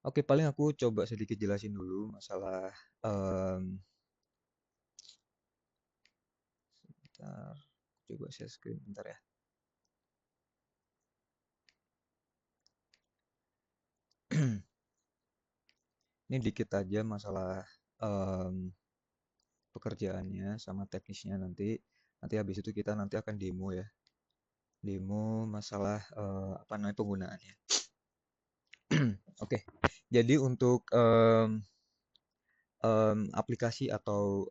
Oke, paling aku coba sedikit jelasin dulu masalah em, bentar, coba share screen bentar ya. Ini dikit aja masalah em, pekerjaannya sama teknisnya nanti. Nanti habis itu kita nanti akan demo ya. Demo masalah apa namanya penggunaannya. Oke. Jadi untuk aplikasi atau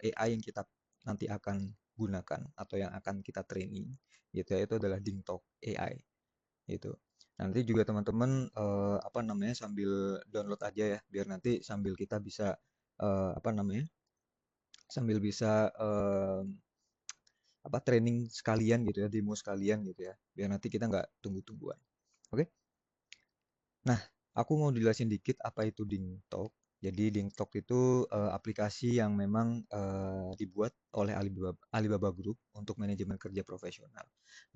AI yang kita nanti akan gunakan atau yang akan kita training gitu ya, itu adalah DingTalk AI gitu. Nanti juga teman-teman apa namanya sambil download aja ya biar nanti sambil kita bisa apa namanya sambil bisa apa training sekalian gitu ya, demo sekalian gitu ya. Biar nanti kita nggak tunggu-tungguan. Oke? Nah, aku mau jelasin dikit apa itu DingTalk. Jadi DingTalk itu aplikasi yang memang dibuat oleh Alibaba Group untuk manajemen kerja profesional.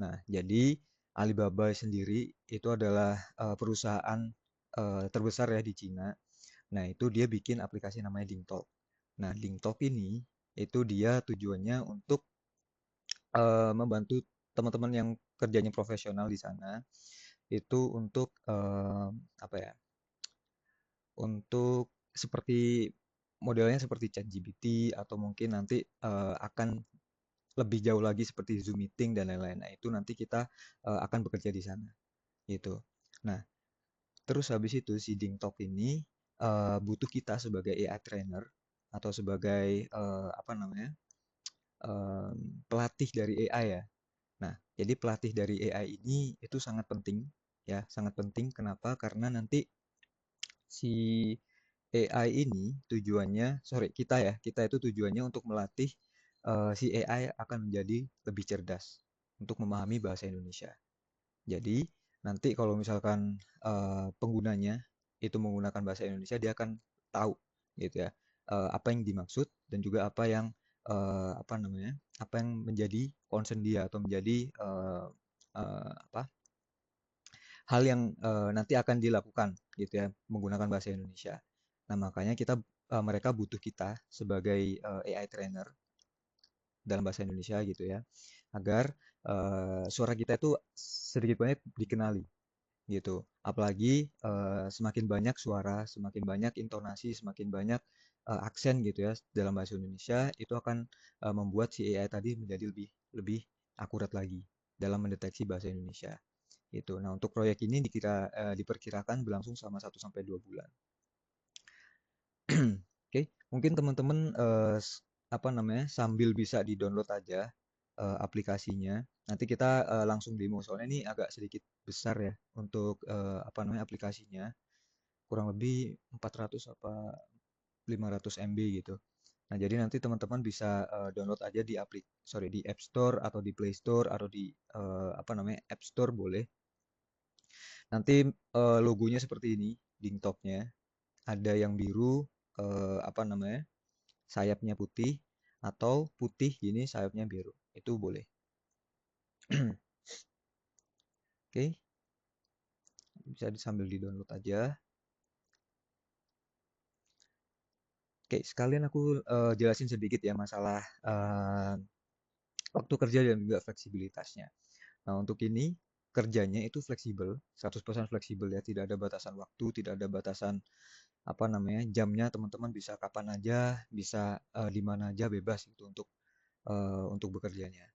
Nah, jadi Alibaba sendiri itu adalah perusahaan terbesar ya di Cina. Nah, itu dia bikin aplikasi namanya DingTalk. Nah, DingTalk ini itu dia tujuannya untuk membantu teman-teman yang kerjanya profesional di sana itu untuk apa ya? Untuk seperti modelnya seperti ChatGPT atau mungkin nanti akan lebih jauh lagi seperti Zoom meeting dan lain-lain. Nah, itu nanti kita akan bekerja di sana gitu. Nah, terus habis itu si DingTalk ini butuh kita sebagai AI trainer atau sebagai apa namanya? Pelatih dari AI ya. Nah, jadi pelatih dari AI ini itu sangat penting ya, sangat penting. Kenapa? Karena nanti si AI ini tujuannya, sorry kita ya, kita itu tujuannya untuk melatih si AI akan menjadi lebih cerdas untuk memahami bahasa Indonesia. Jadi nanti kalau misalkan penggunanya itu menggunakan bahasa Indonesia, dia akan tahu gitu ya apa yang dimaksud dan juga apa yang apa namanya, apa yang menjadi concern dia atau menjadi apa hal yang nanti akan dilakukan gitu ya menggunakan bahasa Indonesia. Nah, makanya mereka butuh kita sebagai AI trainer dalam bahasa Indonesia gitu ya, agar suara kita itu sedikit banyak dikenali gitu. Apalagi semakin banyak suara, semakin banyak intonasi, semakin banyak aksen gitu ya dalam bahasa Indonesia itu akan membuat si AI tadi menjadi lebih lebih akurat lagi dalam mendeteksi bahasa Indonesia. Gitu. Nah, untuk proyek ini diperkirakan berlangsung selama 1 sampai 2 bulan. Oke, mungkin teman-teman apa namanya sambil bisa di-download aja aplikasinya. Nanti kita langsung demo. Soalnya ini agak sedikit besar ya untuk apa namanya aplikasinya. Kurang lebih 400 apa 500 MB gitu. Nah, jadi nanti teman-teman bisa download aja di App Store atau di Play Store atau di apa namanya App Store boleh. Nanti logonya seperti ini, dingtopnya. Ada yang biru, apa namanya, sayapnya putih, atau putih gini sayapnya biru. Itu boleh. Oke, bisa sambil di-download aja. Oke, sekalian aku jelasin sedikit ya masalah waktu kerja dan juga fleksibilitasnya. Nah, untuk ini kerjanya itu fleksibel, 100% fleksibel ya, tidak ada batasan waktu, tidak ada batasan apa namanya jamnya teman-teman bisa kapan aja bisa di mana aja bebas gitu untuk bekerjanya.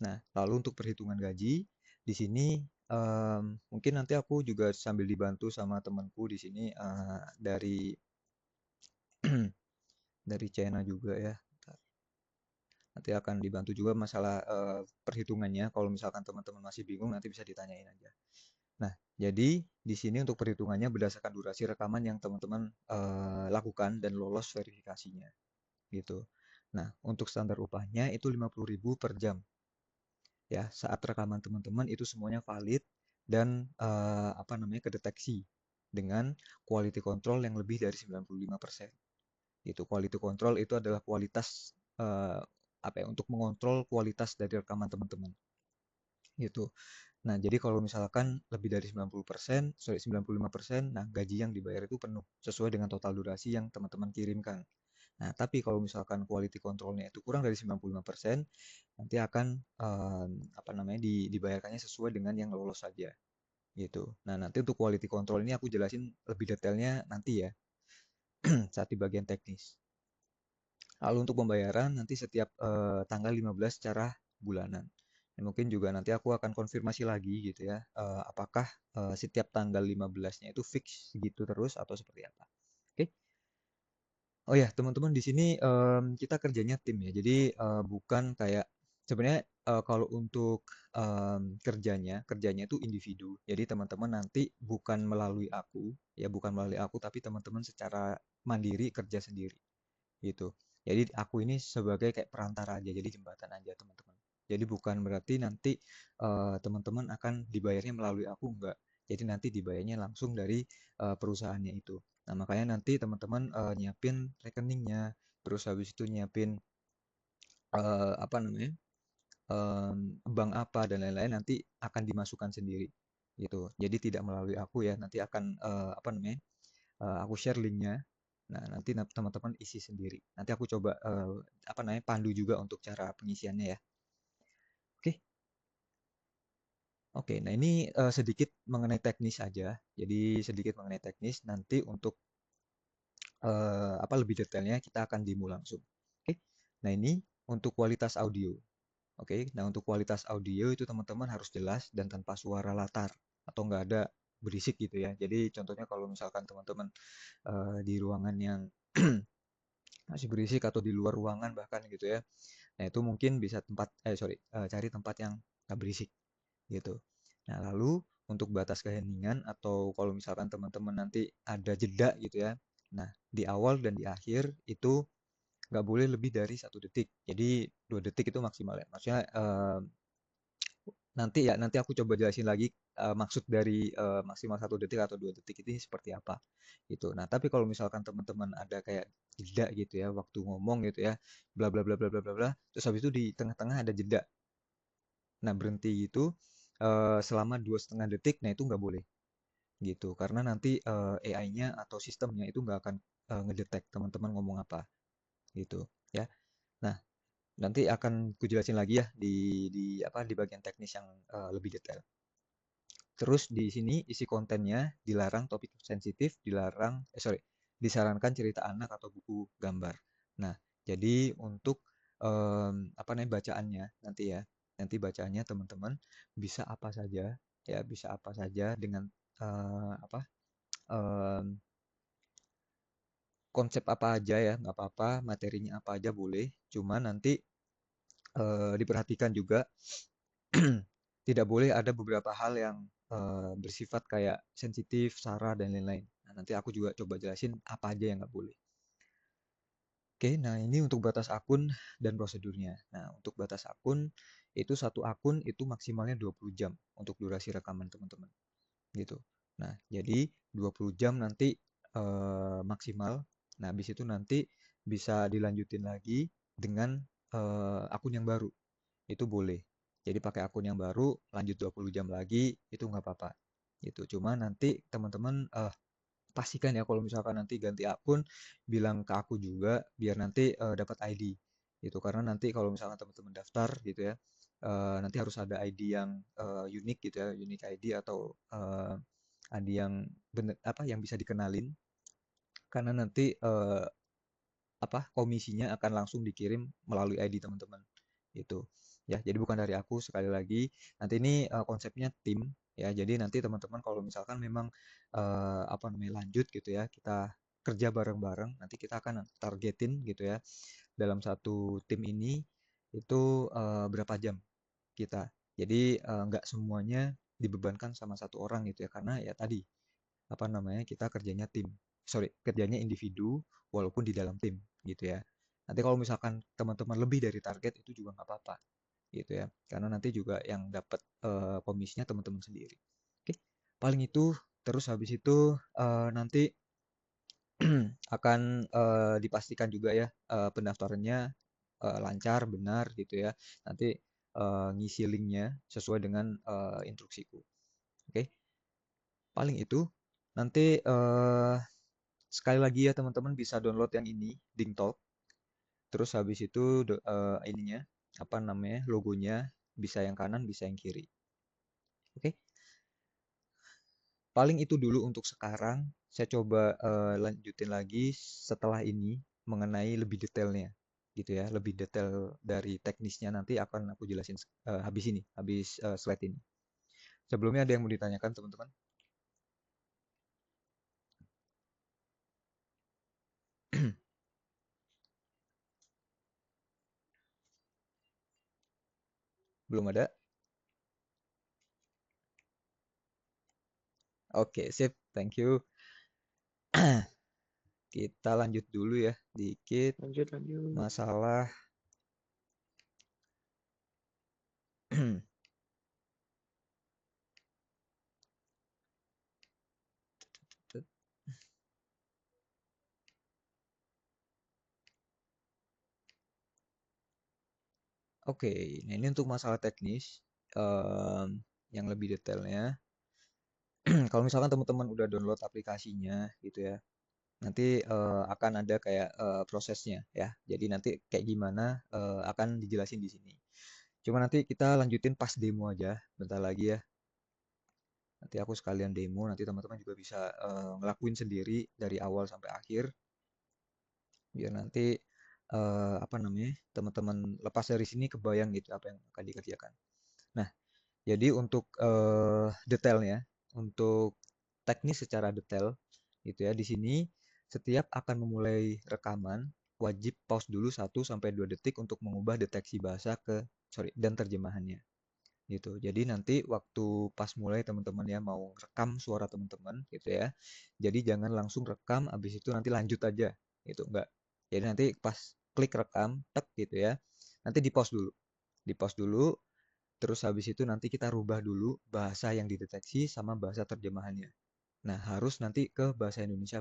Nah, lalu untuk perhitungan gaji di sini mungkin nanti aku juga sambil dibantu sama temanku di sini dari dari China juga ya. Bentar. Nanti akan dibantu juga masalah perhitungannya. Kalau misalkan teman-teman masih bingung nanti bisa ditanyain aja. Nah, jadi di sini untuk perhitungannya berdasarkan durasi rekaman yang teman-teman lakukan dan lolos verifikasinya gitu. Nah, untuk standar upahnya itu 50.000 per jam. Ya, saat rekaman teman-teman itu semuanya valid dan apa namanya kedeteksi dengan quality control yang lebih dari 95%. Itu quality control itu adalah kualitas apa ya untuk mengontrol kualitas dari rekaman teman-teman gitu. Nah, jadi kalau misalkan lebih dari 90%, sorry 95%, nah gaji yang dibayar itu penuh sesuai dengan total durasi yang teman-teman kirimkan. Nah, tapi kalau misalkan quality controlnya itu kurang dari 95%, nanti akan apa namanya dibayarkannya sesuai dengan yang lolos saja gitu. Nah, nanti untuk quality control ini aku jelasin lebih detailnya nanti ya saat di bagian teknis. Lalu untuk pembayaran nanti setiap tanggal 15 secara bulanan. Dan mungkin juga nanti aku akan konfirmasi lagi gitu ya, apakah setiap tanggal 15-nya itu fix gitu terus atau seperti apa. Oke. Oh ya, teman-teman di sini kita kerjanya tim ya. Jadi bukan kayak sebenarnya kalau untuk kerjanya itu individu. Jadi teman-teman nanti bukan melalui aku, ya bukan melalui aku, tapi teman-teman secara mandiri kerja sendiri gitu. Jadi aku ini sebagai kayak perantara aja, jadi jembatan aja teman-teman. Jadi bukan berarti nanti teman-teman akan dibayarnya melalui aku enggak. Jadi nanti dibayarnya langsung dari perusahaannya itu. Nah, makanya nanti teman-teman nyiapin rekeningnya, terus habis itu nyiapin apa namanya? Bank apa dan lain-lain nanti akan dimasukkan sendiri gitu. Jadi tidak melalui aku ya, nanti akan apa namanya? Aku share linknya. Nah, nanti teman-teman isi sendiri. Nanti aku coba apa namanya pandu juga untuk cara pengisiannya ya. Oke, oke. Nah ini sedikit mengenai teknis aja. Jadi sedikit mengenai teknis. Nanti untuk apa lebih detailnya kita akan demo langsung. Oke. Nah ini untuk kualitas audio. Oke. Nah untuk kualitas audio itu teman-teman harus jelas dan tanpa suara latar atau nggak ada berisik gitu ya. Jadi contohnya kalau misalkan teman-teman di ruangan yang masih berisik atau di luar ruangan bahkan gitu ya. Nah, itu mungkin bisa cari tempat yang nggak berisik gitu. Nah, lalu untuk batas keheningan atau kalau misalkan teman-teman nanti ada jeda gitu ya. Nah, di awal dan di akhir itu nggak boleh lebih dari 1 detik. Jadi 2 detik itu maksimal ya. Maksudnya nanti aku coba jelasin lagi maksud dari maksimal 1 detik atau 2 detik ini seperti apa gitu. Nah, tapi kalau misalkan teman-teman ada kayak jeda gitu ya waktu ngomong gitu ya, bla bla bla bla bla bla bla, terus habis itu di tengah-tengah ada jeda. Nah, berhenti gitu selama 2,5 detik, nah itu nggak boleh gitu. Karena nanti AI-nya atau sistemnya itu nggak akan ngedetek teman-teman ngomong apa gitu ya. Nah, nanti akan kujelasin lagi ya di bagian teknis yang lebih detail. Terus di sini isi kontennya dilarang topik sensitif, disarankan cerita anak atau buku gambar. Nah, jadi untuk apa namanya bacaannya nanti ya, nanti bacaannya teman-teman bisa apa saja ya, bisa apa saja dengan apa em, konsep apa aja ya, nggak apa-apa, materinya apa aja boleh. Cuma nanti diperhatikan juga tidak boleh ada beberapa hal yang bersifat kayak sensitif, sara, dan lain-lain. Nah, nanti aku juga coba jelasin apa aja yang nggak boleh. Oke, nah ini untuk batas akun dan prosedurnya. Nah, untuk batas akun, itu satu akun itu maksimalnya 20 jam untuk durasi rekaman teman-teman. Gitu. Nah, jadi 20 jam nanti maksimal. Nah, habis itu nanti bisa dilanjutin lagi dengan akun yang baru itu boleh. Jadi pakai akun yang baru, lanjut 20 jam lagi, itu nggak apa-apa. Gitu. Cuma nanti teman-teman pastikan ya kalau misalkan nanti ganti akun, bilang ke aku juga biar nanti dapat ID. Gitu. Karena nanti kalau misalkan teman-teman daftar gitu ya, nanti harus ada ID yang unik gitu ya, unique ID atau ID yang bener apa yang bisa dikenalin. Karena nanti apa komisinya akan langsung dikirim melalui ID teman-teman gitu ya. Jadi bukan dari aku sekali lagi, nanti ini konsepnya tim ya. Jadi nanti teman-teman kalau misalkan memang apa namanya lanjut gitu ya, kita kerja bareng-bareng, nanti kita akan targetin gitu ya dalam satu tim ini itu berapa jam kita. Jadi nggak semuanya dibebankan sama satu orang gitu ya, karena ya tadi apa namanya kita kerjanya tim, kerjanya individu walaupun di dalam tim gitu ya. Nanti kalau misalkan teman-teman lebih dari target itu juga nggak apa-apa gitu ya, karena nanti juga yang dapat komisinya teman-teman sendiri. Oke, paling itu. Terus habis itu nanti akan dipastikan juga ya pendaftarannya lancar benar gitu ya. Nanti ngisi linknya sesuai dengan instruksiku. Oke, paling itu. Nanti sekali lagi ya teman-teman bisa download yang ini, DingTalk. Terus habis itu ininya apa namanya logonya bisa yang kanan bisa yang kiri. Oke, paling itu dulu untuk sekarang. Saya coba lanjutin lagi setelah ini mengenai lebih detailnya, gitu ya. Lebih detail dari teknisnya nanti akan aku jelasin habis ini, habis slide ini. Sebelumnya ada yang mau ditanyakan teman-teman? Belum ada? Oke, sip. Thank you. Kita lanjut dulu ya, dikit Lanjut, lanjut. masalah. Oke, nah ini untuk masalah teknis yang lebih detailnya. Kalau misalkan teman-teman udah download aplikasinya gitu ya, nanti akan ada kayak prosesnya ya. Jadi nanti kayak gimana akan dijelasin di sini. Cuma nanti kita lanjutin pas demo aja, bentar lagi ya. Nanti aku sekalian demo, nanti teman-teman juga bisa ngelakuin sendiri dari awal sampai akhir. Biar nanti apa namanya teman-teman lepas dari sini kebayang gitu apa yang akan dikerjakan. Nah, jadi untuk detailnya, untuk teknis secara detail gitu ya. Di sini setiap akan memulai rekaman wajib pause dulu 1 sampai 2 detik untuk mengubah deteksi bahasa ke dan terjemahannya gitu. Jadi nanti waktu pas mulai teman-teman ya mau rekam suara teman-teman gitu ya. Jadi jangan langsung rekam habis itu nanti lanjut aja gitu enggak. Jadi nanti pas klik rekam tek gitu ya. Nanti di pause dulu. Di pause dulu. Terus habis itu nanti kita rubah dulu bahasa yang dideteksi sama bahasa terjemahannya. Nah, harus nanti ke bahasa Indonesia.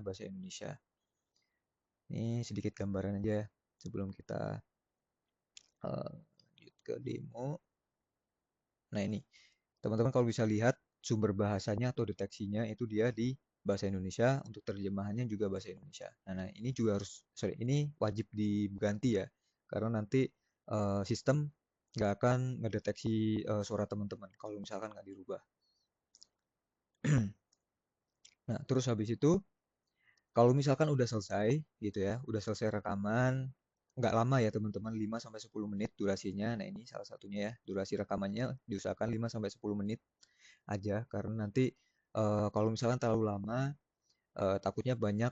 Ini sedikit gambaran aja sebelum kita lanjut ke demo. Nah, ini teman-teman kalau bisa lihat sumber bahasanya atau deteksinya itu dia di bahasa Indonesia, untuk terjemahannya juga bahasa Indonesia. Nah, ini juga harus, sorry, ini wajib diganti ya, karena nanti sistem nggak akan ngedeteksi suara teman-teman kalau misalkan nggak dirubah. Nah, terus habis itu kalau misalkan udah selesai gitu ya, udah selesai rekaman, nggak lama ya teman-teman, 5 sampai 10 menit durasinya. Nah, ini salah satunya ya, durasi rekamannya diusahakan 5 sampai 10 menit aja, karena nanti kalau misalkan terlalu lama, takutnya banyak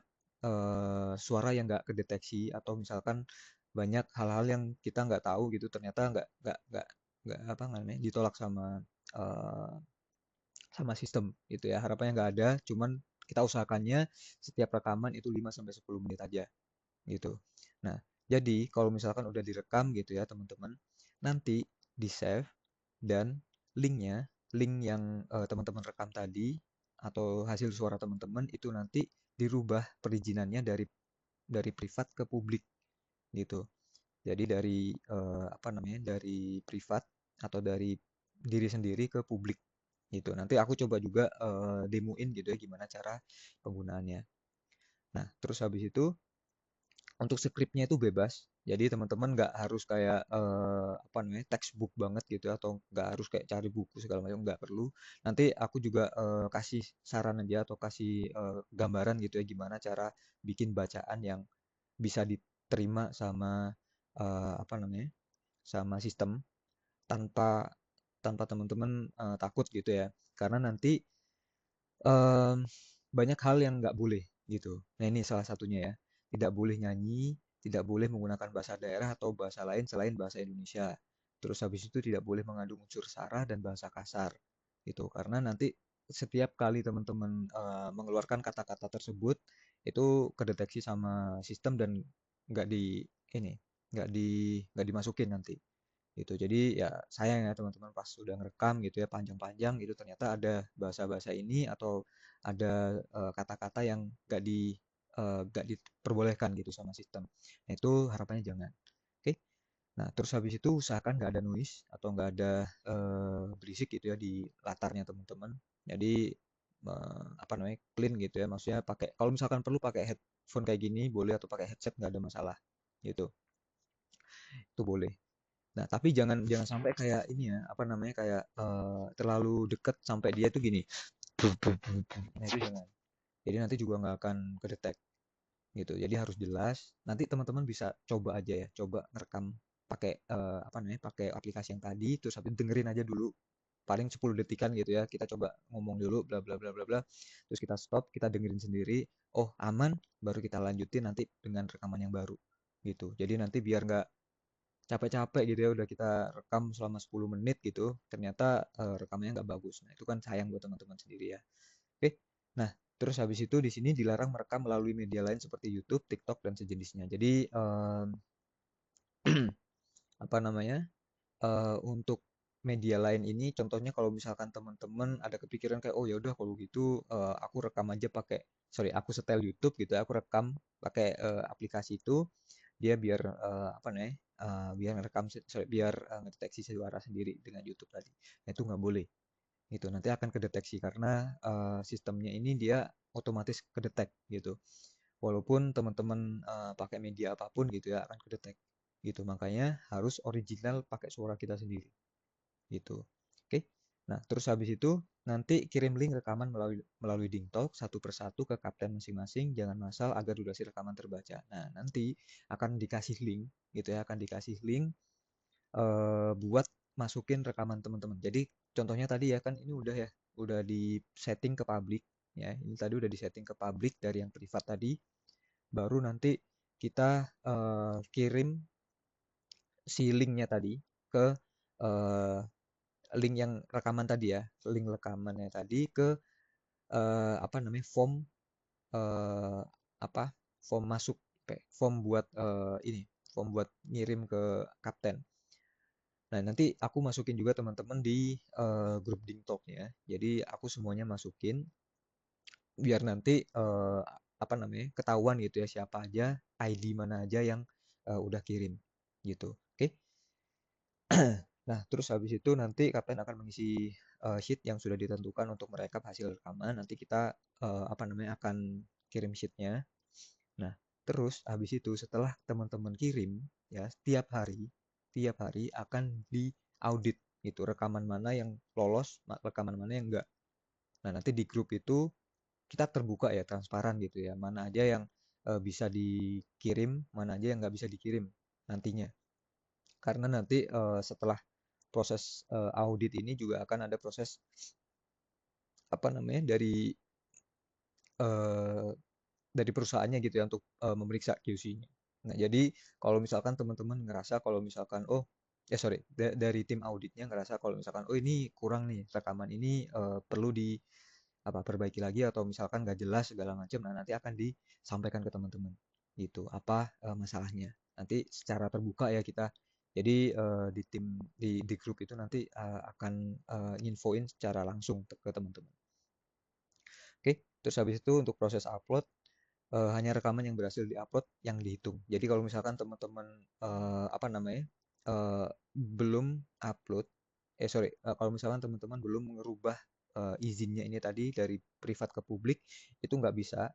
suara yang nggak kedeteksi, atau misalkan banyak hal-hal yang kita nggak tahu gitu, ternyata nggak apa namanya ditolak sama eh, sama sistem gitu ya. Harapannya nggak ada, cuman kita usahakannya setiap rekaman itu 5 sampai 10 menit aja gitu. Nah, jadi kalau misalkan udah direkam gitu ya teman-teman, nanti di save dan linknya, link yang teman-teman rekam tadi atau hasil suara teman-teman itu nanti dirubah perizinannya dari privat ke publik gitu. Jadi dari apa namanya dari privat atau dari diri sendiri ke publik gitu. Nanti aku coba juga demoin gitu ya gimana cara penggunaannya. Nah, terus habis itu untuk skripnya itu bebas. Jadi teman-teman nggak harus kayak apa namanya textbook banget gitu ya, atau nggak harus kayak cari buku segala macam, nggak perlu. Nanti aku juga kasih saran aja atau kasih gambaran gitu ya gimana cara bikin bacaan yang bisa diterima sama apa namanya sama sistem tanpa tanpa teman-teman takut gitu ya. Karena nanti Mmm, banyak hal yang nggak boleh gitu. Nah, ini salah satunya ya. Tidak boleh nyanyi, tidak boleh menggunakan bahasa daerah atau bahasa lain selain bahasa Indonesia. Terus habis itu tidak boleh mengandung unsur sara dan bahasa kasar gitu. Karena nanti setiap kali teman-teman mengeluarkan kata-kata tersebut itu kedeteksi sama sistem dan nggak di ini, nggak dimasukin nanti gitu. Jadi ya sayang ya teman-teman pas sudah ngerekam gitu ya panjang-panjang gitu ternyata ada bahasa-bahasa ini atau ada kata-kata yang gak diperbolehkan gitu sama sistem. Nah, itu harapannya jangan. Oke. Nah, terus habis itu usahakan nggak ada noise atau nggak ada berisik gitu ya di latarnya teman-teman. Jadi apa namanya clean gitu ya. Maksudnya pakai kalau misalkan perlu pakai headphone kayak gini boleh atau pakai headset nggak ada masalah gitu. Itu boleh. Nah, tapi jangan jangan sampai kayak ini ya, apa namanya kayak terlalu deket sampai dia tuh gini. Nah, itu jangan. Jadi nanti juga nggak akan kedetek gitu. Jadi harus jelas. Nanti teman-teman bisa coba aja ya, coba ngerekam pakai apa namanya, pakai aplikasi yang tadi, terus habis dengerin aja dulu. Paling 10 detikan gitu ya. Kita coba ngomong dulu, bla bla bla bla bla. Terus kita stop, kita dengerin sendiri. Oh aman, baru kita lanjutin nanti dengan rekaman yang baru gitu. Jadi nanti biar nggak capek-capek gitu ya, udah kita rekam selama 10 menit gitu, ternyata rekamannya nggak bagus. Nah itu kan sayang buat teman-teman sendiri ya. Oke, nah terus habis itu di sini dilarang merekam melalui media lain seperti YouTube, TikTok dan sejenisnya. Jadi apa namanya untuk media lain ini, contohnya kalau misalkan teman-teman ada kepikiran kayak oh ya udah kalau gitu aku rekam aja pakai, sorry aku setel YouTube gitu ya, aku rekam pakai aplikasi itu, dia biar apa namanya biar ngerekam sorry, biar ngedeteksi suara sendiri dengan YouTube tadi. Nah, itu nggak boleh. Itu nanti akan kedeteksi karena sistemnya ini dia otomatis kedetek gitu. Walaupun teman-teman pakai media apapun gitu ya akan kedetek gitu. Makanya harus original pakai suara kita sendiri gitu. Oke. Nah, terus habis itu nanti kirim link rekaman melalui melalui DingTalk satu persatu ke kapten masing-masing, jangan masal agar durasi rekaman terbaca. Nah, nanti akan dikasih link gitu ya, akan dikasih link buat masukin rekaman teman-teman. Jadi contohnya tadi ya kan ini udah di setting ke publik ya. Ini tadi udah di setting ke publik dari yang privat tadi, baru nanti kita kirim si linknya tadi ke eh, link yang rekaman tadi ya, link rekamannya tadi ke apa namanya form eh, apa form masuk form buat ini form buat ngirim ke kapten. Nah, nanti aku masukin juga teman-teman di grup DingTalk ya. Jadi aku semuanya masukin biar nanti apa namanya ketahuan gitu ya siapa aja, ID mana aja yang udah kirim gitu. Oke. Nah, terus habis itu nanti kapten akan mengisi sheet yang sudah ditentukan untuk merekap hasil rekaman. Nanti kita apa namanya akan kirim sheetnya. Nah, terus habis itu setelah teman-teman kirim ya tiap hari akan diaudit gitu rekaman mana yang lolos, rekaman mana yang enggak. Nah, nanti di grup itu kita terbuka ya, transparan gitu ya. Mana aja yang bisa dikirim, mana aja yang nggak bisa dikirim nantinya. Karena nanti setelah proses audit ini juga akan ada proses apa namanya eh, dari perusahaannya gitu ya untuk memeriksa QC-nya. Nah, jadi kalau misalkan teman-teman ngerasa kalau misalkan oh ya sorry dari tim auditnya ngerasa kalau misalkan oh ini kurang nih rekaman ini perlu di apa perbaiki lagi atau misalkan nggak jelas segala macam, nah nanti akan disampaikan ke teman-teman gitu apa masalahnya. Nanti secara terbuka ya kita. Jadi di tim di grup itu nanti akan nginfoin secara langsung ke teman-teman. Oke, terus habis itu untuk proses upload hanya rekaman yang berhasil diupload yang dihitung. Jadi kalau misalkan teman-teman apa namanya belum upload, sorry, kalau misalkan teman-teman belum merubah izinnya ini tadi dari privat ke publik, itu nggak bisa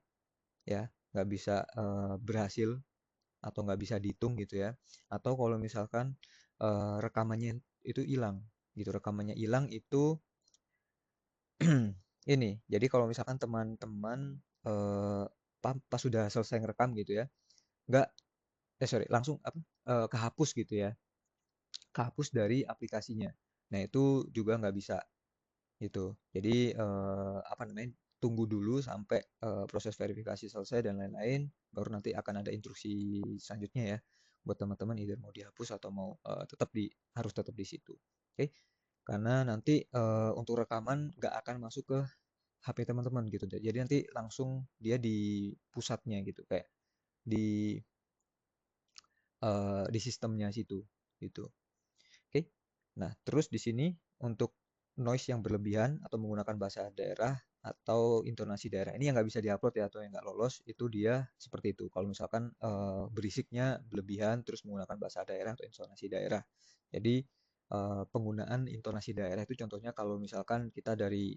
ya, nggak bisa berhasil atau nggak bisa dihitung gitu ya. Atau kalau misalkan rekamannya itu hilang, gitu, rekamannya hilang itu ini. Jadi kalau misalkan teman-teman pas sudah selesai ngerekam gitu ya, nggak sorry langsung apa kehapus gitu ya, kehapus dari aplikasinya. Nah itu juga nggak bisa gitu. Jadi apa namanya tunggu dulu sampai proses verifikasi selesai dan lain-lain, baru nanti akan ada instruksi selanjutnya ya buat teman-teman either mau dihapus atau mau tetap harus tetap di situ. Oke, karena nanti untuk rekaman nggak akan masuk ke HP teman-teman gitu. Jadi nanti langsung dia di pusatnya gitu kayak di di sistemnya situ gitu. Oke. Nah, terus di sini untuk noise yang berlebihan atau menggunakan bahasa daerah atau intonasi daerah. Ini yang nggak bisa diupload ya, atau yang nggak lolos itu dia seperti itu. Kalau misalkan berisiknya berlebihan terus menggunakan bahasa daerah atau intonasi daerah. Jadi penggunaan intonasi daerah itu contohnya kalau misalkan kita dari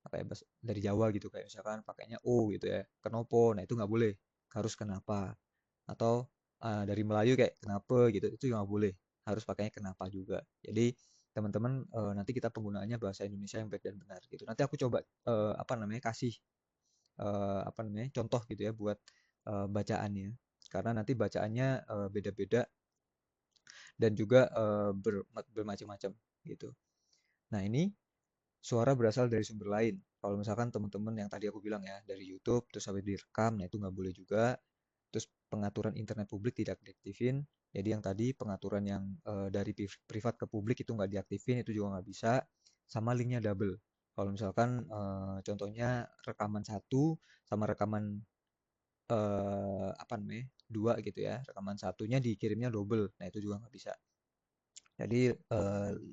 apa ya, dari Jawa gitu, kayak misalkan pakainya O gitu ya, kenopo, nah itu nggak boleh, harus kenapa. Atau dari Melayu kayak kenapa gitu, itu nggak boleh, harus pakainya kenapa juga. Jadi teman-teman, nanti kita penggunaannya bahasa Indonesia yang baik dan benar gitu. Nanti aku coba apa namanya, kasih apa namanya, contoh gitu ya buat bacaannya. Karena nanti bacaannya beda-beda dan juga bermacam-macam gitu. Nah, ini suara berasal dari sumber lain. Kalau misalkan teman-teman yang tadi aku bilang ya, dari YouTube terus habis direkam, nah itu nggak boleh juga. Terus pengaturan internet publik tidak diaktifin. Jadi yang tadi pengaturan yang dari privat ke publik itu nggak diaktifin, itu juga nggak bisa. Sama linknya double. Kalau misalkan contohnya rekaman satu sama rekaman apa namanya, dua gitu ya, rekaman satunya dikirimnya double, nah itu juga nggak bisa. Jadi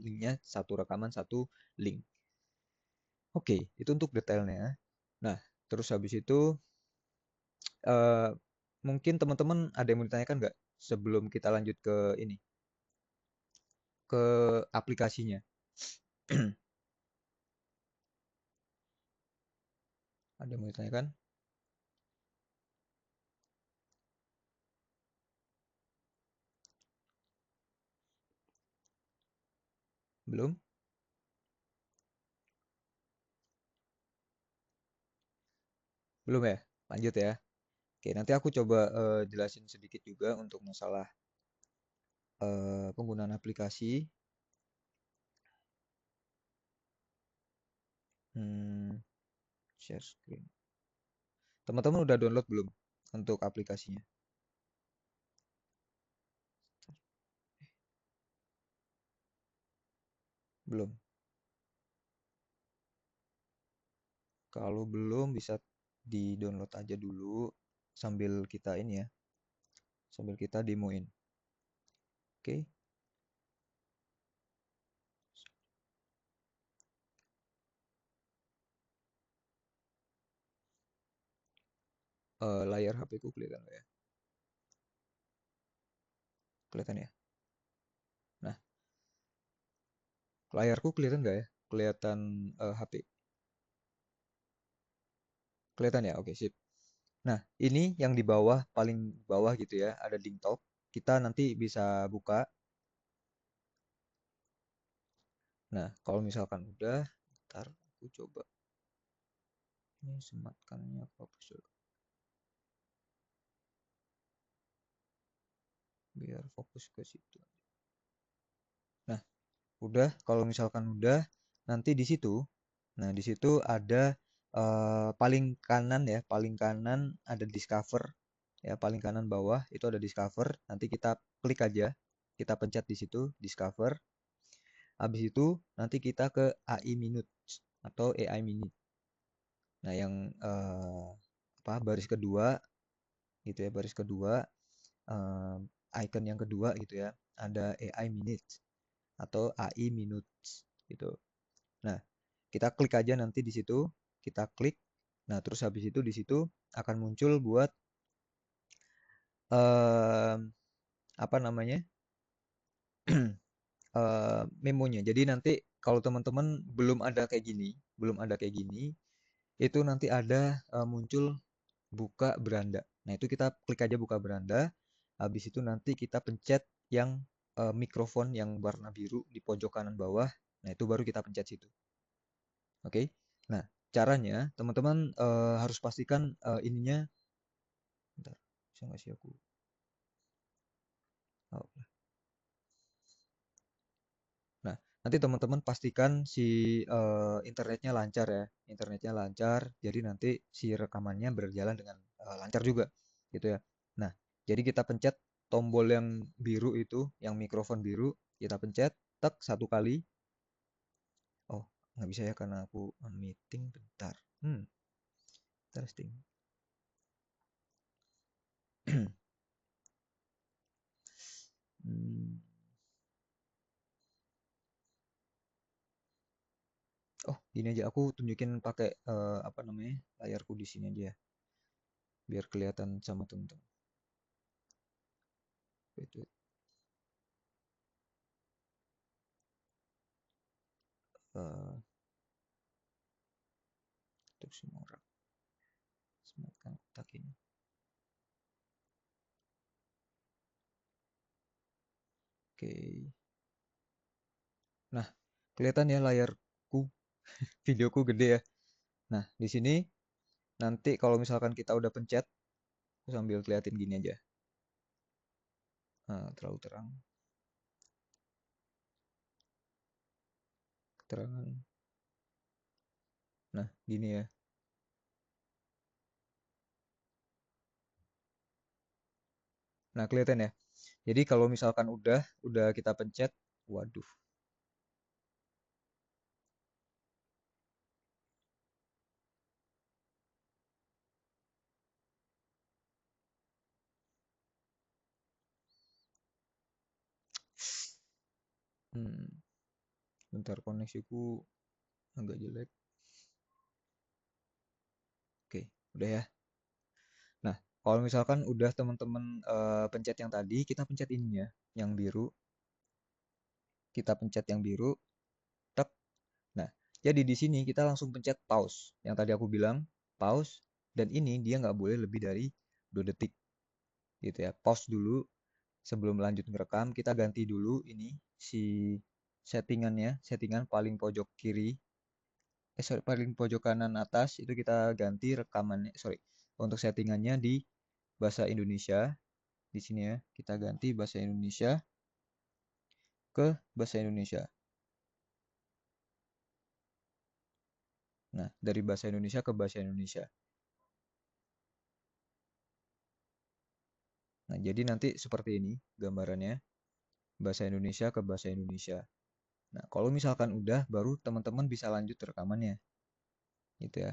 linknya satu rekaman satu link. Oke, itu untuk detailnya. Nah, terus habis itu eh, mungkin teman-teman ada yang mau ditanyakan nggak sebelum kita lanjut ke ini, ke aplikasinya? Ada yang mau ditanyakan? Belum? Belum ya? Lanjut ya. Oke, nanti aku coba jelasin sedikit juga untuk masalah penggunaan aplikasi. Hmm, share screen. Teman-teman udah download belum untuk aplikasinya? Belum. Kalau belum bisa di-download aja dulu sambil kita ini ya, sambil kita demoin. Oke, layar HP ku kelihatan nggak ya? Kelihatan ya? Nah, layarku kelihatan nggak ya? Kelihatan HP. Kelihatan ya? Oke, sip. Nah, ini yang di bawah, paling bawah gitu ya, ada Dingtalk. Kita nanti bisa buka. Nah, kalau misalkan udah, ntar aku coba. Ini sematkannya aku hapus dulu. Biar fokus ke situ. Nah, udah, kalau misalkan udah, nanti di situ, nah di situ ada paling kanan ya, paling kanan ada discover, ya paling kanan bawah itu ada discover. Nanti kita klik aja, kita pencet di situ discover. Habis itu nanti kita ke AI Minutes atau AI Minute. Nah yang apa, baris kedua gitu ya, baris kedua, eh, icon yang kedua gitu ya, ada AI Minutes atau AI Minutes gitu. Nah, kita klik aja nanti di situ, kita klik. Nah, terus habis itu di situ akan muncul buat eh, apa namanya, memonya. Jadi nanti kalau teman-teman belum ada kayak gini, belum ada kayak gini, itu nanti ada muncul buka beranda. Nah, itu kita klik aja buka beranda. Habis itu nanti kita pencet yang mikrofon yang warna biru di pojok kanan bawah. Nah, itu baru kita pencet situ. Oke. Nah, caranya teman-teman harus pastikan ininya. Bentar, bisa nggak sih aku? Oh. Nah, nanti teman-teman pastikan si internetnya lancar ya, internetnya lancar. Jadi nanti si rekamannya berjalan dengan lancar juga, gitu ya. Nah, jadi kita pencet tombol yang biru itu, yang mikrofon biru, kita pencet, tek satu kali. Oh, nggak bisa ya karena aku meeting bentar. Interesting. Hmm. Oh, Gini aja, aku tunjukin pakai apa namanya, layarku di sini aja ya, biar kelihatan sama temen-temen. Wait, wait. Eh, untuk semua orang, sematkan kotak ini. Oke. Nah, kelihatan ya layarku, videoku gede ya. Nah, di sini nanti kalau misalkan kita udah pencet, aku sambil keliatin gini aja. Nah, terlalu terang, keterangan. Nah, gini ya. Nah, kelihatan ya. Jadi kalau misalkan udah kita pencet, waduh. Hmm, bentar koneksiku agak jelek. Oke, udah ya. Nah, kalau misalkan udah teman-teman pencet yang tadi, kita pencet ininya, yang biru. Kita pencet yang biru, tek. Nah, jadi di sini kita langsung pencet pause. Yang tadi aku bilang pause, dan ini dia nggak boleh lebih dari 2 detik, gitu ya. Pause dulu sebelum lanjut ngerekam. Kita ganti dulu ini si settingannya, settingan paling pojok kiri, sorry, paling pojok kanan atas itu kita ganti rekamannya, sorry, untuk settingannya di bahasa Indonesia. Di sini ya, kita ganti bahasa Indonesia ke bahasa Indonesia. Nah, dari bahasa Indonesia ke bahasa Indonesia. Nah, jadi nanti seperti ini gambarannya, bahasa Indonesia ke bahasa Indonesia. Nah, kalau misalkan udah, baru teman-teman bisa lanjut rekamannya, gitu ya.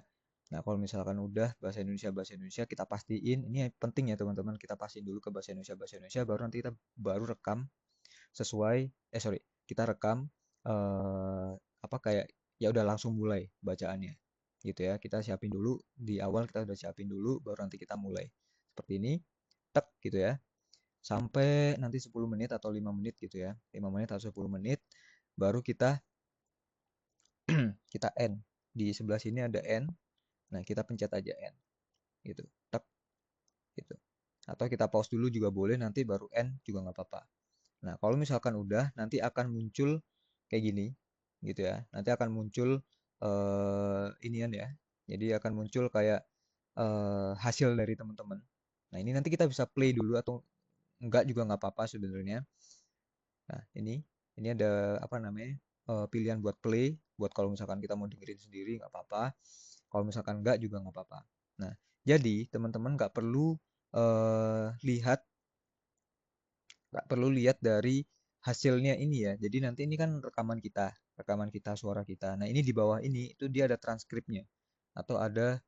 Nah, kalau misalkan udah bahasa Indonesia kita pastiin, ini penting ya teman-teman, kita pastiin dulu ke bahasa Indonesia, baru nanti kita baru rekam sesuai, sorry, kita rekam eh, apa kayak ya udah langsung mulai bacaannya, gitu ya. Kita siapin dulu di awal, kita udah siapin dulu, baru nanti kita mulai seperti ini, tek gitu ya, sampai nanti 10 menit atau 5 menit gitu ya, 5 menit atau 10 menit, baru kita kita end. Di sebelah sini ada end, nah kita pencet aja end gitu, tek gitu. Atau kita pause dulu juga boleh, nanti baru end juga nggak apa-apa. Nah, kalau misalkan udah, nanti akan muncul kayak gini, gitu ya. Nanti akan muncul inian ya. Jadi akan muncul kayak hasil dari teman-teman. Nah, ini nanti kita bisa play dulu atau enggak juga nggak apa-apa sebenarnya. Nah, ini ada apa namanya, pilihan buat play, buat kalau misalkan kita mau dengerin sendiri nggak apa-apa. Kalau misalkan enggak juga nggak apa-apa. Nah, jadi teman-teman lihat nggak perlu lihat dari hasilnya ini ya. Jadi nanti ini kan rekaman kita, suara kita. Nah, ini di bawah ini itu dia ada transkripnya atau ada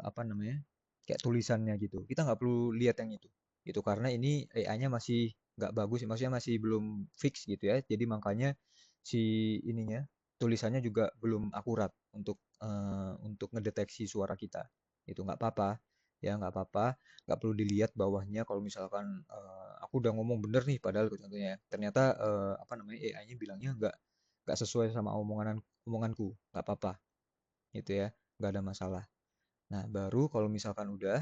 apa namanya? Kayak tulisannya gitu. Kita nggak perlu lihat yang itu. Itu karena ini AI-nya masih nggak bagus, maksudnya masih belum fix gitu ya. Jadi makanya si ininya tulisannya juga belum akurat untuk ngedeteksi suara kita. Itu nggak apa-apa, ya nggak apa-apa, nggak perlu dilihat bawahnya. Kalau misalkan aku udah ngomong bener nih, padahal contohnya ternyata apa namanya, AI-nya bilangnya nggak sesuai sama omonganku, nggak apa-apa gitu ya, nggak ada masalah. Nah, baru kalau misalkan udah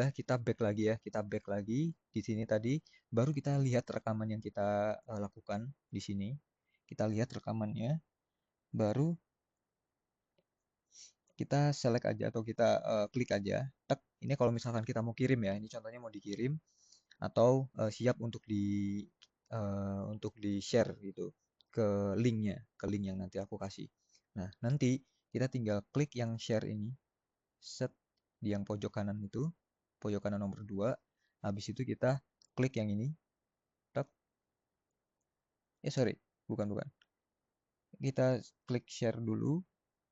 kita back lagi ya, kita back lagi di sini tadi, baru kita lihat rekaman yang kita lakukan di sini. Kita lihat rekamannya, baru kita select aja atau kita klik aja. Tek, ini kalau misalkan kita mau kirim ya, ini contohnya mau dikirim atau siap untuk di share gitu ke ke link yang nanti aku kasih. Nah, nanti kita tinggal klik yang share ini, set di yang pojok kanan itu, pojok kanan nomor 2. Habis itu kita klik yang ini, tek. Sorry, bukan bukan. Kita klik share dulu,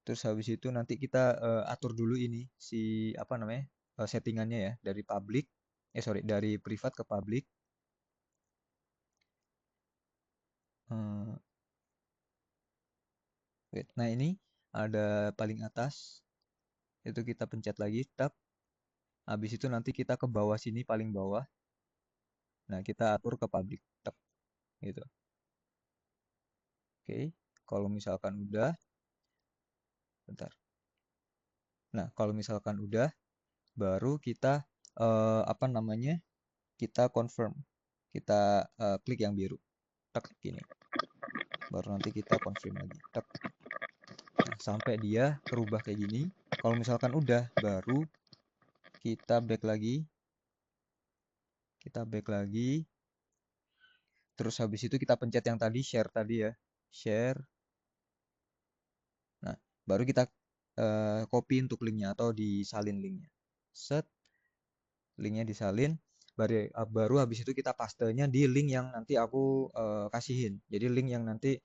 terus habis itu nanti kita atur dulu ini si apa namanya, settingannya ya, dari public, sorry, dari privat ke public. Wait, nah ini ada paling atas, itu kita pencet lagi, tab. Habis itu nanti kita ke bawah sini paling bawah. Nah, kita atur ke public, tab gitu. Oke, kalau misalkan udah, bentar. Nah, kalau misalkan udah, baru kita apa namanya? Kita confirm. Kita klik yang biru. Tek gini. Baru nanti kita confirm lagi. Tek. Nah, sampai dia kerubah kayak gini. Kalau misalkan udah, baru kita back lagi. Kita back lagi. Terus habis itu kita pencet yang tadi share tadi ya. Share. Nah, baru kita copy untuk linknya atau disalin linknya. Set, linknya disalin. Baru habis itu kita pastenya di link yang nanti aku kasihin. Jadi link yang nanti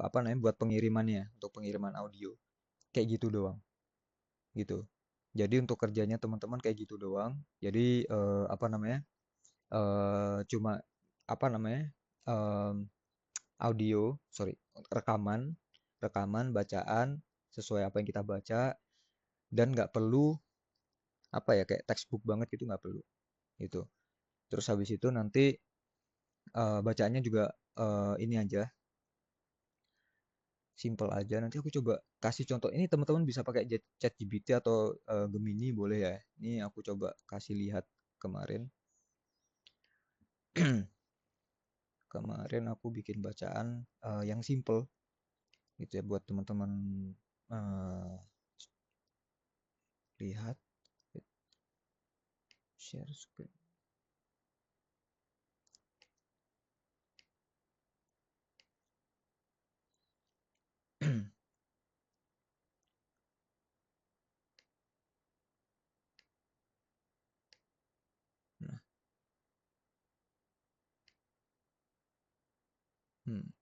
apa namanya buat pengirimannya untuk pengiriman audio. Kayak gitu doang, gitu. Jadi untuk kerjanya teman-teman kayak gitu doang. Jadi apa namanya? Cuma apa namanya? em, audio, sorry, rekaman, rekaman bacaan sesuai apa yang kita baca dan nggak perlu apa ya kayak textbook banget gitu nggak perlu gitu. Terus habis itu nanti bacaannya juga ini aja simple aja. Nanti aku coba kasih contoh. Ini teman-teman bisa pakai ChatGPT atau Gemini boleh ya. Ini aku coba kasih lihat kemarin. Kemarin aku bikin bacaan yang simple gitu ya buat teman-teman eh, lihat. Share screen. Nah, hmm,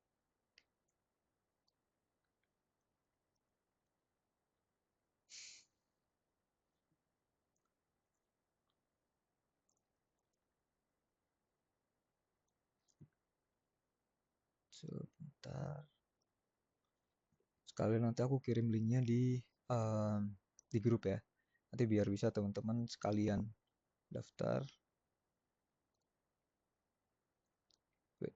sebentar. Sekali nanti aku kirim linknya em, di grup ya. Nanti biar bisa teman-teman sekalian daftar. Wait,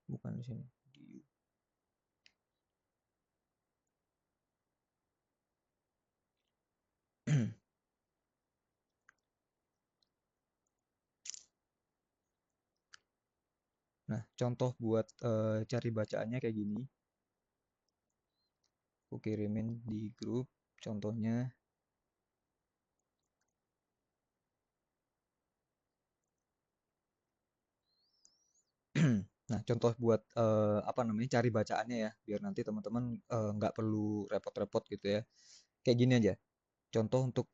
bukan di sini. Nah, contoh buat cari bacaannya kayak gini. Aku kirimin di grup contohnya. Nah, contoh buat apa namanya cari bacaannya ya, biar nanti teman-teman nggak perlu repot-repot gitu ya. Kayak gini aja. Contoh untuk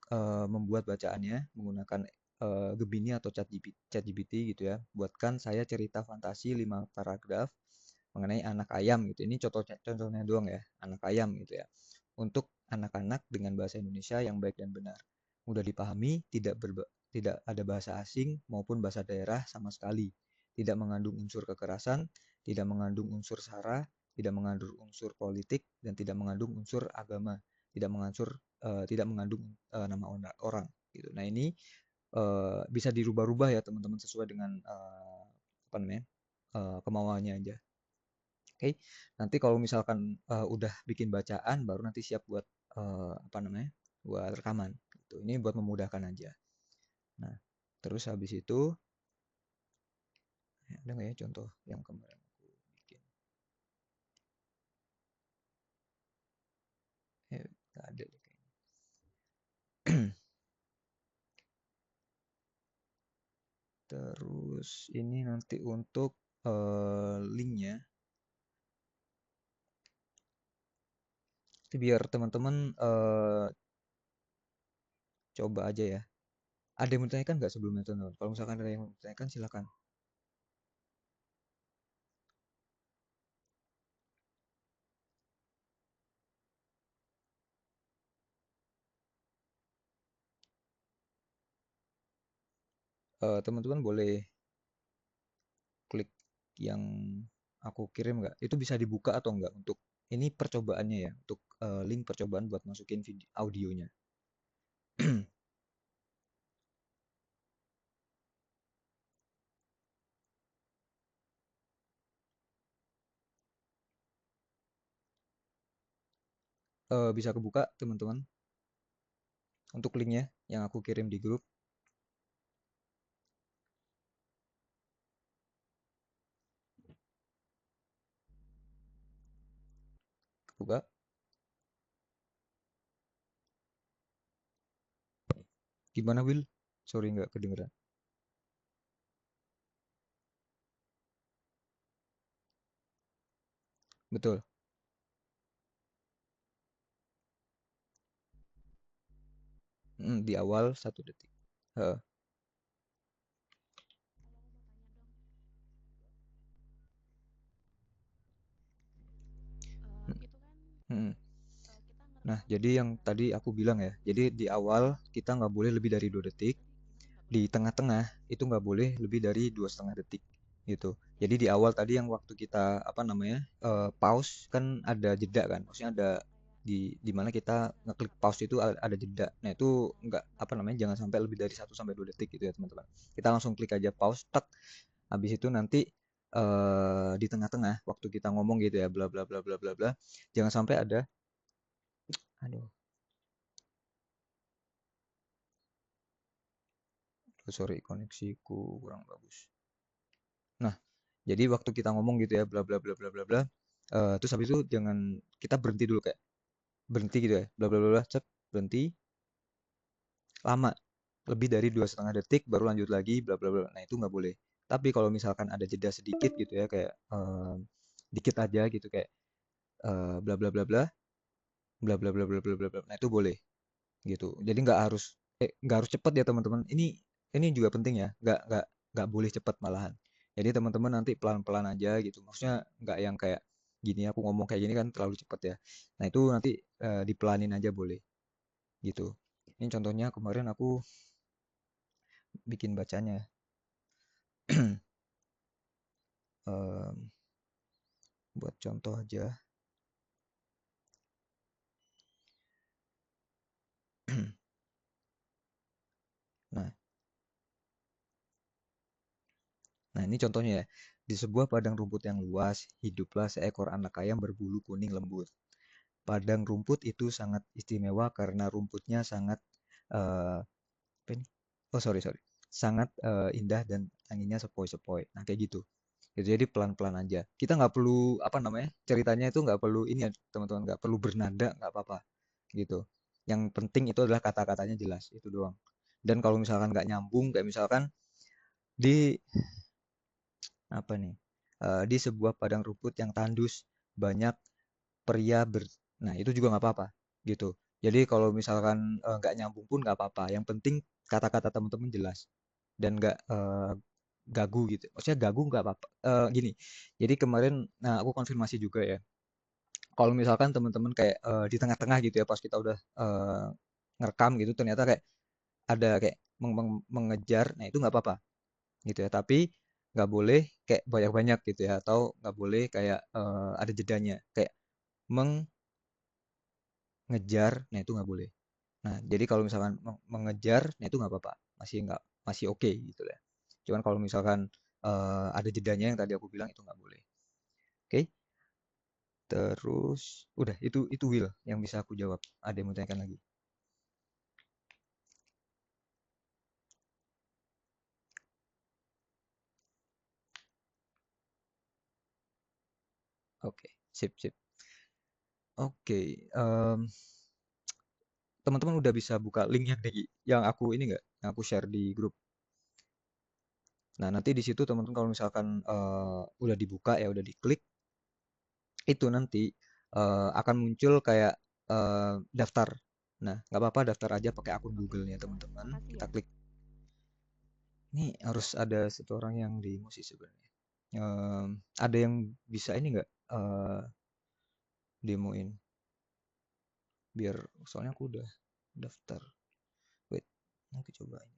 membuat bacaannya menggunakan Gemini atau ChatGPT gitu ya. Buatkan saya cerita fantasi 5 paragraf mengenai anak ayam gitu. Ini contohnya doang ya, anak ayam gitu ya. Untuk anak-anak dengan bahasa Indonesia yang baik dan benar. Mudah dipahami, tidak ada bahasa asing maupun bahasa daerah sama sekali. Tidak mengandung unsur kekerasan, tidak mengandung unsur sara, tidak mengandung unsur politik, dan tidak mengandung unsur agama, tidak mengandung nama orang gitu. Nah, ini bisa dirubah-rubah ya teman-teman sesuai dengan apa namanya? Kemauannya aja. Oke. Nanti kalau misalkan udah bikin bacaan baru nanti siap buat apa namanya? Buat rekaman gitu. Ini buat memudahkan aja. Nah, terus habis itu ada nggak ya contoh yang kemarin aku bikin? Nggak ada deh kayaknya. Terus ini nanti untuk linknya. Itu biar teman-teman coba aja ya. Ada yang mau ditanyakan nggak sebelumnya teman-teman? Kalau misalkan ada yang mau ditanyakan silakan. Teman-teman boleh yang aku kirim nggak? Itu bisa dibuka atau enggak untuk ini percobaannya ya, untuk link percobaan buat masukin video audionya. Bisa kebuka teman-teman untuk linknya yang aku kirim di grup. Kebuka. Gimana Will? Sorry nggak kedengeran. Betul. Di awal 1 detik. Heeh. Mm. Nah, jadi yang tadi aku bilang ya, jadi di awal kita nggak boleh lebih dari 2 detik, di tengah-tengah itu nggak boleh lebih dari 2,5 detik gitu. Jadi di awal tadi yang waktu kita apa namanya pause kan ada jeda kan, maksudnya ada di mana kita ngeklik pause itu ada jeda. Nah itu nggak apa namanya jangan sampai lebih dari 1 sampai 2 detik gitu ya teman-teman. Kita langsung klik aja pause, tak. Habis itu nanti di tengah-tengah waktu kita ngomong gitu ya bla bla bla bla bla bla, jangan sampai ada aduh sorry koneksiku kurang bagus. Nah, jadi waktu kita ngomong gitu ya bla bla bla bla bla bla, terus habis itu jangan kita berhenti dulu kayak berhenti gitu ya bla bla bla bla, cet, berhenti lama lebih dari 2,5 detik baru lanjut lagi bla bla bla. Nah, itu nggak boleh. Tapi kalau misalkan ada jeda sedikit gitu ya kayak dikit aja gitu kayak bla bla bla bla bla bla bla bla bla bla bla. Nah, itu boleh gitu. Jadi nggak harus cepet ya teman-teman. Ini juga penting ya. Nggak boleh cepet malahan. Jadi teman-teman nanti pelan-pelan aja gitu. Maksudnya nggak yang kayak gini aku ngomong kayak gini kan terlalu cepet ya. Nah itu nanti dipelanin aja boleh gitu. Ini contohnya kemarin aku bikin bacanya. Em, buat contoh aja. Nah, nah ini contohnya ya. Di sebuah padang rumput yang luas, hiduplah seekor anak ayam berbulu kuning lembut. Padang rumput itu sangat istimewa karena rumputnya sangat apa ini? Oh sorry sorry, sangat indah dan anginnya sepoi-sepoi. Nah kayak gitu. Gitu, jadi pelan-pelan aja. Kita nggak perlu apa namanya ceritanya itu nggak perlu ini ya teman-teman nggak perlu bernada nggak apa-apa gitu. Yang penting itu adalah kata-katanya jelas itu doang. Dan kalau misalkan nggak nyambung kayak misalkan di apa nih di sebuah padang rumput yang tandus banyak pria nah itu juga nggak apa-apa gitu. Jadi kalau misalkan nggak nyambung pun nggak apa-apa. Yang penting kata-kata teman-teman jelas dan nggak gagu gitu. Maksudnya gagu nggak apa-apa. Gini, jadi kemarin nah aku konfirmasi juga ya. Kalau misalkan teman-teman kayak di tengah-tengah gitu ya pas kita udah ngerekam gitu ternyata kayak ada kayak mengejar, nah itu nggak apa-apa gitu ya. Tapi nggak boleh kayak banyak-banyak gitu ya atau nggak boleh kayak ada jedanya kayak mengejar, nah itu nggak boleh. Nah, jadi kalau misalkan mengejar, nah itu nggak apa-apa, nggak masih oke gitu ya. Cuman kalau misalkan ada jedanya yang tadi aku bilang itu nggak boleh. Oke, terus udah itu Will yang bisa aku jawab. Ada yang mau tanyakan lagi? Oke, sip sip. Oke, teman-teman udah bisa buka link yang aku ini nggak? Yang aku share di grup. Nah, nanti di situ teman-teman kalau misalkan udah dibuka ya udah diklik itu nanti akan muncul kayak daftar. Nah, nggak apa-apa daftar aja pakai akun Google-nya teman-teman. Kita klik. Ini harus ada satu orang yang demo sih sebenarnya. Ada yang bisa ini nggak demoin? Biar soalnya aku udah daftar. Wait, nanti coba ini.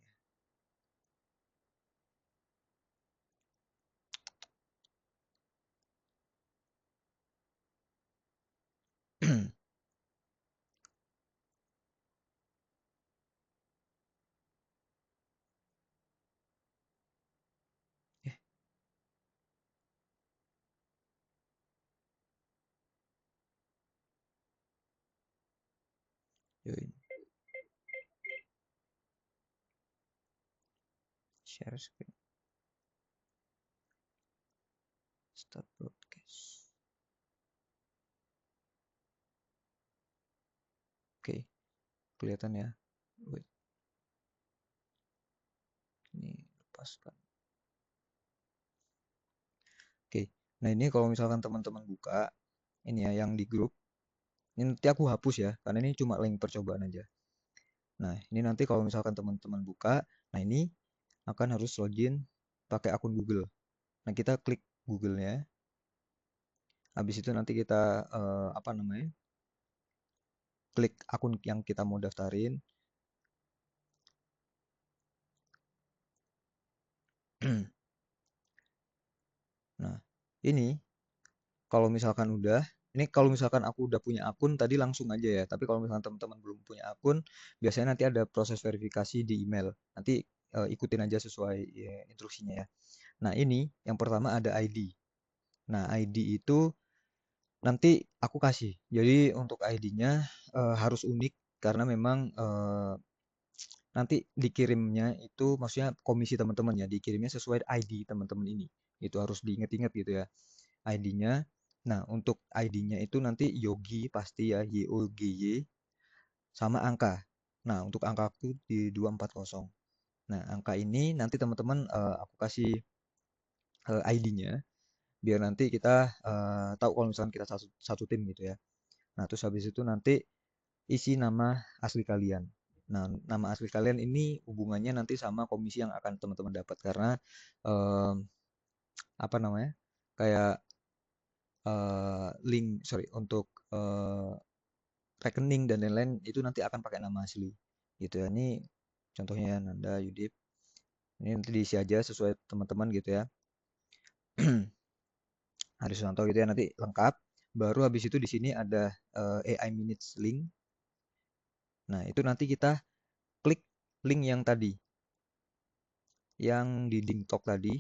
join, share screen, start broadcast. Oke, kelihatan ya. Wait, ini lepaskan. Oke, nah ini kalau misalkan teman-teman buka ini ya yang di grup, ini nanti aku hapus ya, karena ini cuma link percobaan aja. Nah, ini nanti kalau misalkan teman-teman buka, nah ini akan harus login pakai akun Google. Nah, kita klik Google-nya. Habis itu nanti kita apa namanya? Klik akun yang kita mau daftarin. Nah, ini kalau misalkan udah, ini kalau misalkan aku udah punya akun tadi langsung aja ya. Tapi kalau misalkan teman-teman belum punya akun, biasanya nanti ada proses verifikasi di email. Nanti ikutin aja sesuai ya, instruksinya ya. Nah, ini yang pertama ada ID. Nah, ID itu nanti aku kasih. Jadi untuk ID-nya harus unik karena memang nanti dikirimnya itu maksudnya komisi teman-teman ya dikirimnya sesuai ID teman-teman ini. Itu harus diingat-ingat gitu ya. ID-nya. Nah, untuk ID-nya itu nanti Yogi pasti ya YOGY sama angka. Nah, untuk angkaku di 240. Nah, angka ini nanti teman-teman aku kasih ID-nya biar nanti kita tahu kalau misalkan kita satu tim gitu ya. Nah, terus habis itu nanti isi nama asli kalian. Nah, nama asli kalian ini hubungannya nanti sama komisi yang akan teman-teman dapat karena em, apa namanya? Kayak link, sorry, untuk rekening dan lain-lain itu nanti akan pakai nama asli. Gitu ya. Ini contohnya Nanda Yudip. Ini nanti diisi aja sesuai teman-teman gitu ya. Susanto gitu ya nanti lengkap. Baru habis itu di sini ada AI minutes link. Nah, itu nanti kita klik link yang tadi, yang di link talk tadi,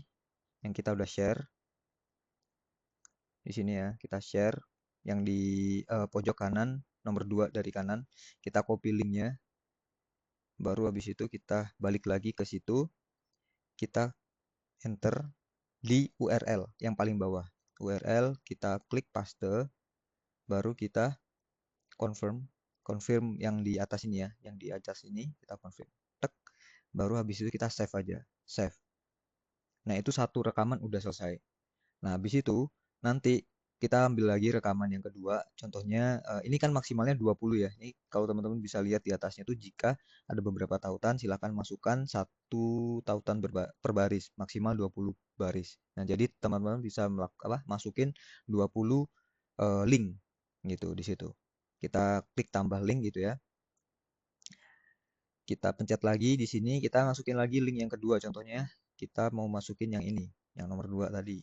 yang kita udah share. Di sini ya, kita share yang di pojok kanan, nomor 2 dari kanan. Kita copy linknya. Baru habis itu kita balik lagi ke situ. Kita enter di URL yang paling bawah. URL kita klik paste. Baru kita confirm. Confirm yang di atas ini ya. Yang di atas ini kita confirm. Tek. Baru habis itu kita save aja. Save. Nah, itu satu rekaman udah selesai. Nah, habis itu nanti kita ambil lagi rekaman yang kedua. Contohnya ini kan maksimalnya 20 ya. Ini kalau teman-teman bisa lihat di atasnya itu jika ada beberapa tautan silakan masukkan satu tautan per baris, maksimal 20 baris. Nah, jadi teman-teman bisa masukin 20 link gitu di situ. Kita klik tambah link gitu ya. Kita pencet lagi di sini, kita masukin lagi link yang kedua. Contohnya kita mau masukin yang ini, yang nomor 2 tadi.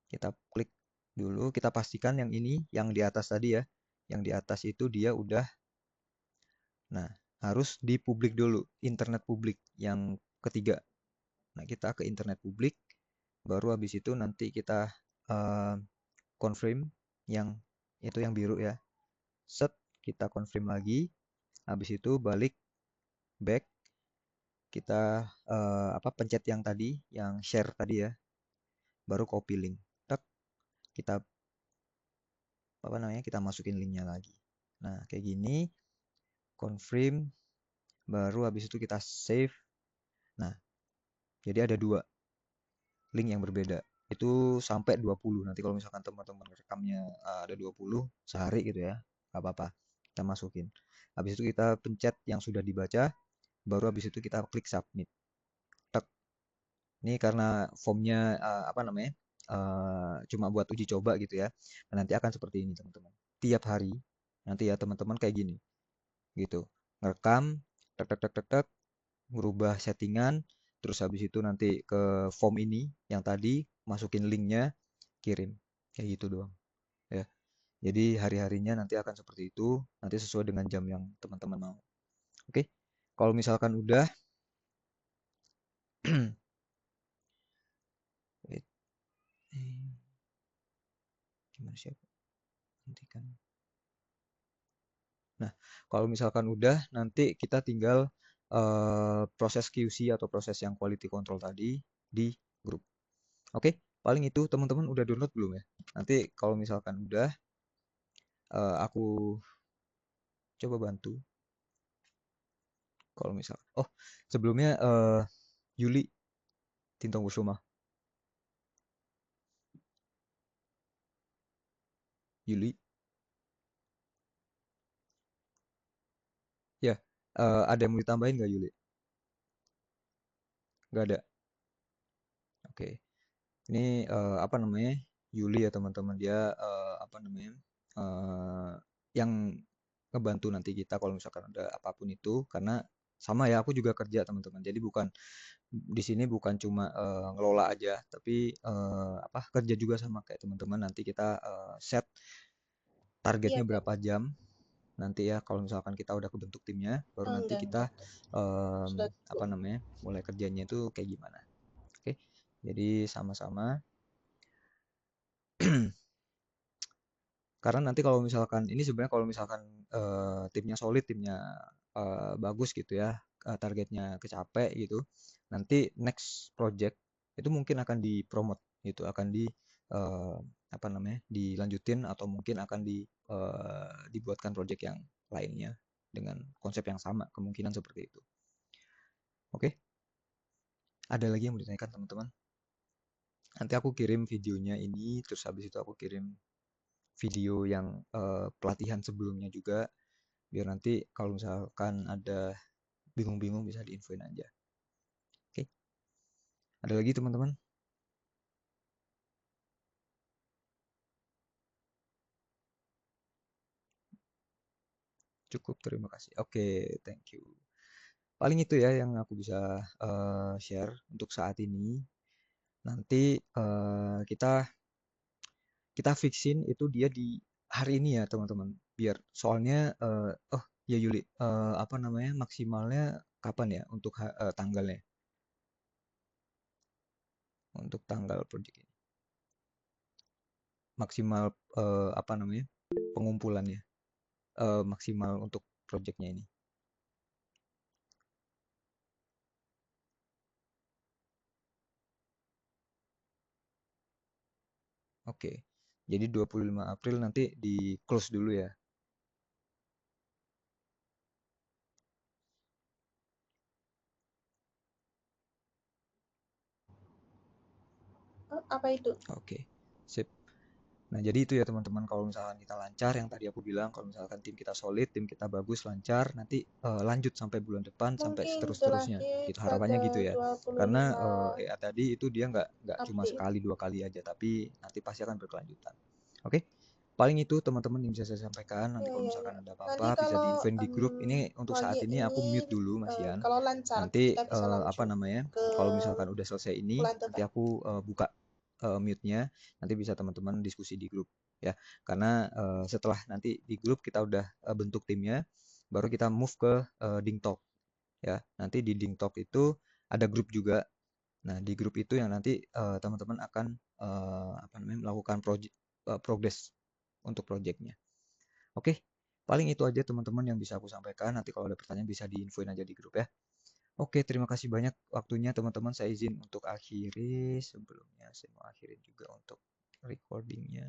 Kita klik dulu, kita pastikan yang ini, yang di atas tadi ya. Yang di atas itu dia udah, nah harus di publik dulu, internet publik yang ketiga. Nah kita ke internet publik, baru habis itu nanti kita uh, confirm yang itu yang biru ya. Set, kita confirm lagi, habis itu balik back, kita pencet yang tadi, yang share tadi ya, baru copy link. Tek, kita apa namanya? Kita masukin linknya lagi. Nah, kayak gini, confirm, baru habis itu kita save. Nah, jadi ada dua link yang berbeda. Itu sampai 20. Nanti kalau misalkan teman-teman rekamnya ada 20 sehari gitu ya, nggak apa-apa. Kita masukin. Habis itu kita pencet yang sudah dibaca, baru habis itu kita klik submit. Tek. Ini karena formnya apa namanya? Cuma buat uji coba gitu ya. Nah, nanti akan seperti ini teman-teman. Tiap hari nanti ya teman-teman kayak gini gitu. Ngerekam, tek tek tek tek tek, merubah settingan, terus habis itu nanti ke form ini yang tadi masukin linknya, kirim, kayak gitu doang ya. Jadi hari-harinya nanti akan seperti itu, nanti sesuai dengan jam yang teman-teman mau. Oke, kalau misalkan udah wait, gimana sih, hentikan. Nah, kalau misalkan udah, nanti kita tinggal proses QC atau proses yang quality control tadi di grup. Oke, paling itu teman-teman udah download belum ya? Nanti kalau misalkan udah, aku coba bantu. Kalau misal, oh sebelumnya Yuli Tintong Kusuma, Yuli, ya ada yang mau ditambahin nggak Yuli? Nggak ada. Oke, ini apa namanya? Yuli ya teman-teman, dia apa namanya? eh, yang ngebantu nanti kita kalau misalkan ada apapun itu, karena sama ya, aku juga kerja teman-teman. Jadi bukan di sini bukan cuma ngelola aja, tapi apa kerja juga sama kayak teman-teman. Nanti kita set Iya, targetnya Kak. berapa jam nanti ya, kalau misalkan kita udah kebentuk timnya, baru Oh, nanti kita enggak. Sudah apa cukup. namanya mulai kerjanya itu kayak gimana. Oke, jadi sama-sama. Karena nanti kalau misalkan ini sebenarnya kalau misalkan timnya solid, timnya bagus gitu ya, targetnya kecapek gitu, nanti next project itu mungkin akan dipromot gitu, akan di eh, apa namanya dilanjutin atau mungkin akan dibuatkan project yang lainnya dengan konsep yang sama, kemungkinan seperti itu. Oke, ada lagi yang mau ditanyakan teman-teman? Nanti aku kirim videonya ini, terus habis itu aku kirim video yang pelatihan sebelumnya juga, biar nanti kalau misalkan ada bingung-bingung bisa diinfoin aja. Oke, ada lagi teman-teman? Cukup, terima kasih. Oke, thank you. Paling itu ya yang aku bisa share untuk saat ini. Nanti kita kita fixin itu dia di hari ini ya teman-teman. Biar soalnya oh ya Yuli, apa namanya maksimalnya kapan ya untuk tanggalnya? Untuk tanggal project ini. Maksimal apa namanya pengumpulannya maksimal untuk projectnya ini. Oke. Jadi 25 April nanti di close dulu ya. Oh, apa itu? Oke. Sip. Nah, jadi itu ya teman-teman, kalau misalkan kita lancar yang tadi aku bilang, kalau misalkan tim kita solid, tim kita bagus, lancar, nanti lanjut sampai bulan depan sampai Mungkin seterus-terusnya. terakhir Gitu harapannya pada gitu ya. Karena 25 ya tadi itu dia nggak cuma April. sekali dua kali aja, tapi nanti pasti akan berkelanjutan. Oke. Paling itu teman-teman yang bisa saya sampaikan. Nanti Iya, kalau iya, iya. misalkan ada Nanti apa-apa bisa kalau diinfoin di grup. Ini untuk saat proyek ini aku ini mute dulu Mas Ian. kalau lancar Nanti kita bisa apa lanjut namanya? ke Kalau misalkan udah selesai ini, bulan nanti depan. aku buka mute-nya. Nanti bisa teman-teman diskusi di grup ya. Karena setelah nanti di grup kita udah bentuk timnya, baru kita move ke Dingtalk ya. Nanti di Dingtalk itu ada grup juga. Nah, di grup itu yang nanti teman-teman akan apa namanya melakukan progress untuk projectnya. Oke, paling itu aja teman-teman yang bisa aku sampaikan. Nanti kalau ada pertanyaan bisa diinfoin aja di grup ya. Oke, terima kasih banyak waktunya teman-teman. Saya izin untuk akhiri. Sebelumnya saya mau akhirin juga untuk recordingnya.